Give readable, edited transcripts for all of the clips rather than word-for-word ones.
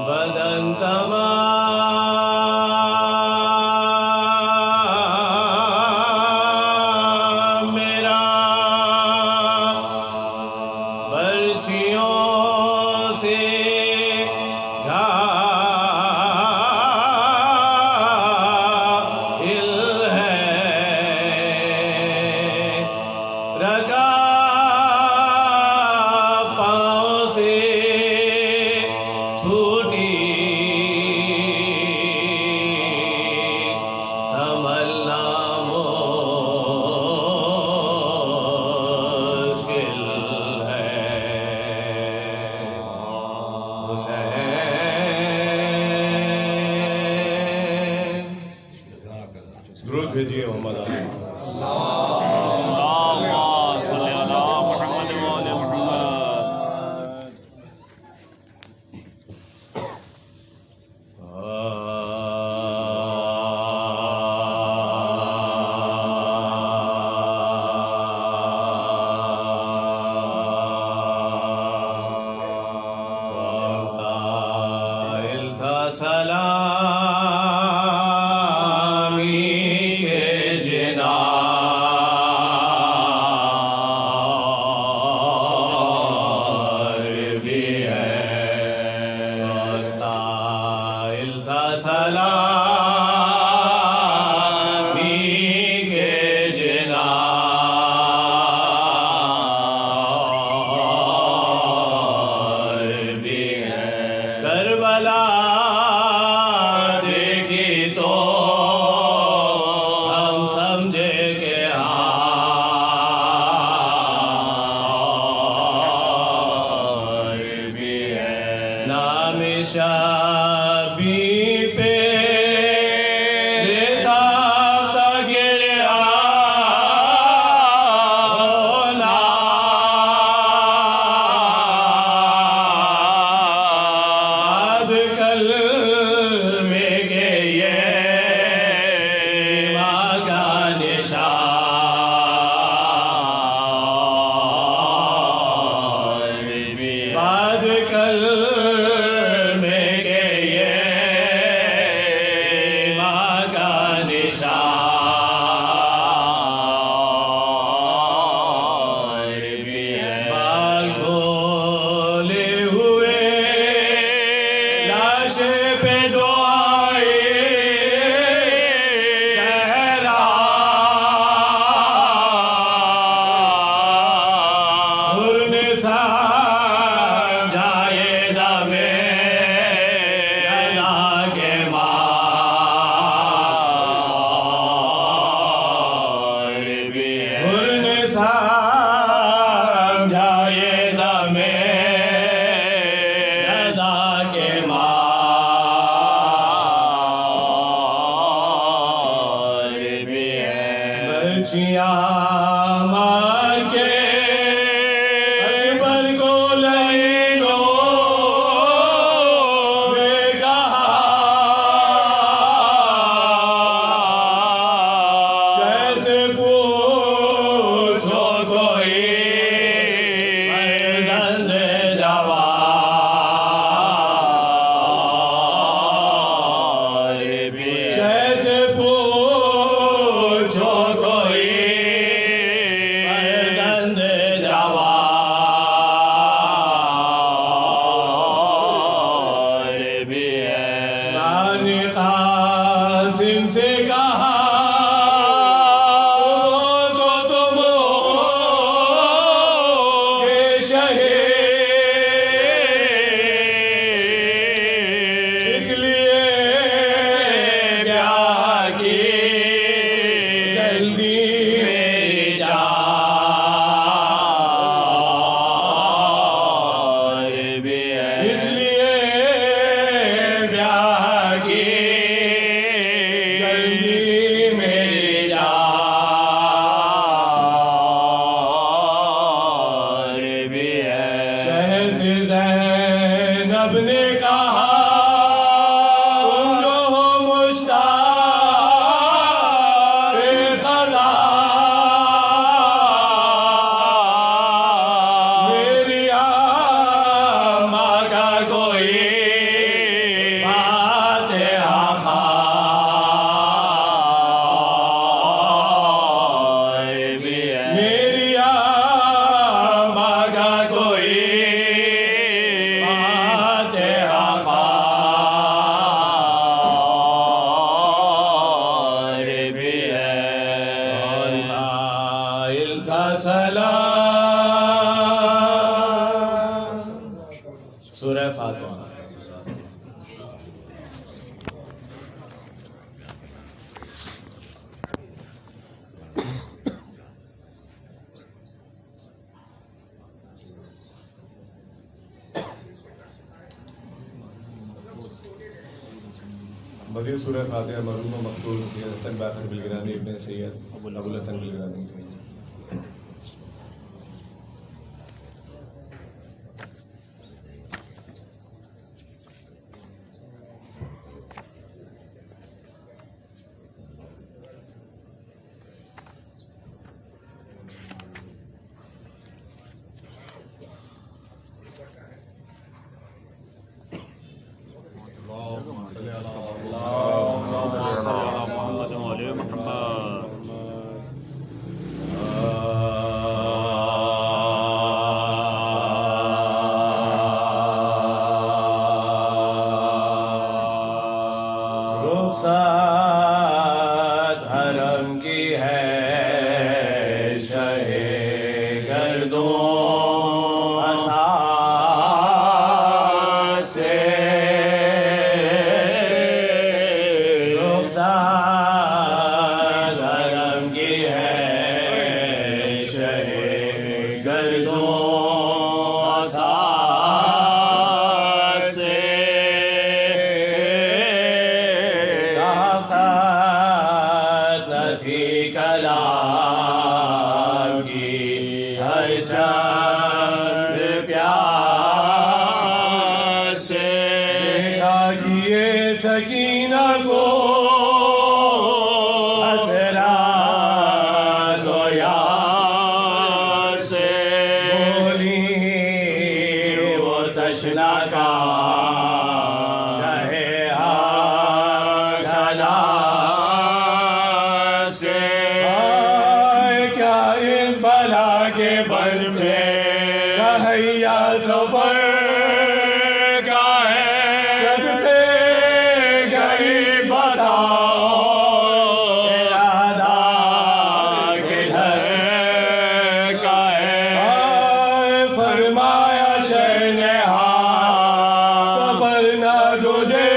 बदंतमा मेरा बर्छियों से घायल है रखा पाँव से छूटी संभलना मुश्किल है हुसैन दुरूद भेजिए मोहम्मद सलामी के जिनार भी है ताइल था सलामी के जिनार भी है करबला तो हम समझे के हार भी है नाम शबीर पे कल में के ये बाद कल में के ये माँ का निशान भी है बाल खोले हुए लाशे पे जो आए समझाए दमे अदा के मार भी है समझाए दमे अदा के मार भी है बर्छियाँ मार के कैसे पूछो कोई मज़ीद सूरह फातिहा मरहूम मकतूल सैयद हसन बाकर बिलगिरानी इब्न सैयद अबुल हसन बिलगिरानी। रुखसात हरम की है शहे गर्दों असार से, रुखसात हरम की है शहे गर्दों असार से, थी कलाम की हर चंद प्यार से, देखा किए सकीना को हसरा तो यार से, बोली वो तशना का चाहे क्या इस बला के बन में कहैया सफर का है, करते गई बताओ इरादा किधर का है, फरमाया शहनहा सफर न गुजरे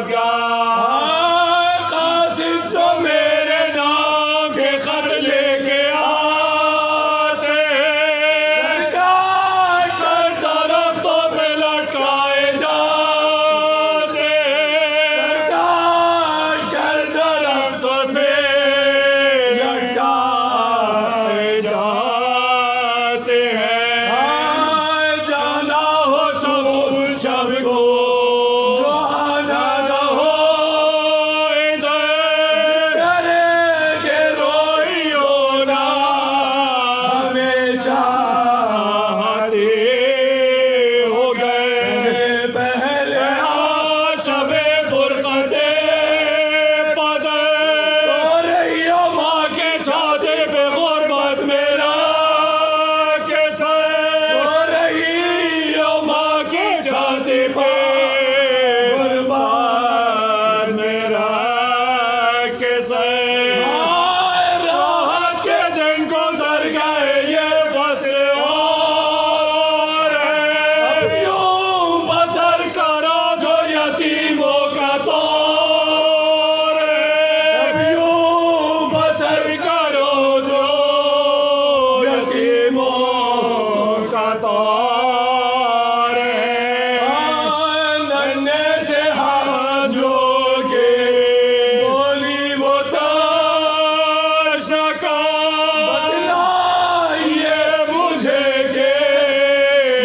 यादगार कासिद जो मेरे नाम के खत लेके आते सरकार कर दरख्तों पे लटकाए जाते सरकार कर दरख्तों से लटकाए जाते हैं जाना हो शब को जाना हो इधर के रोइयो ना हमें चाहते हो गए पहले शबे फुरकते बदर और यो माँ के छाते पे गुर्बत मेरा के सर और यो माँ के छाते पे गुर्बत मेरा के सर राहत के दिन गुजर गए ये फसल और अब यूं बसर करो जो यतीमों का तौर अब यूं बसर करो जो यतीमों का तौर नन्हे से हाथ जोड़ के बोली वो तशका बतलाइए मुझे के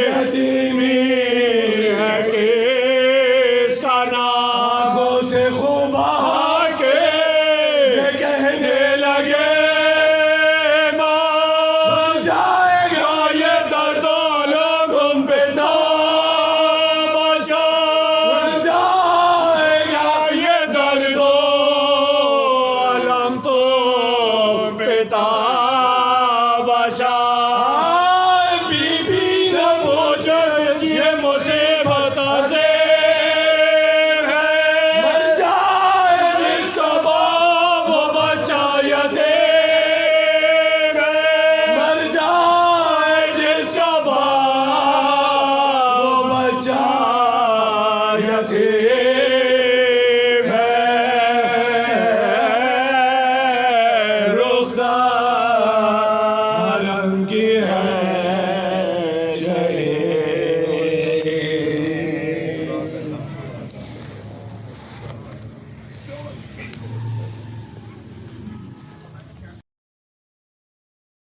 यतीमी है किसका नाम आंखों से खूब बहा के ये कहने लगे मां जाएगा ये दर्द लोगों पे तामाशा जाएगा ये दर्द आलम तो पे तामाशा बीबी न पूछे मुझसे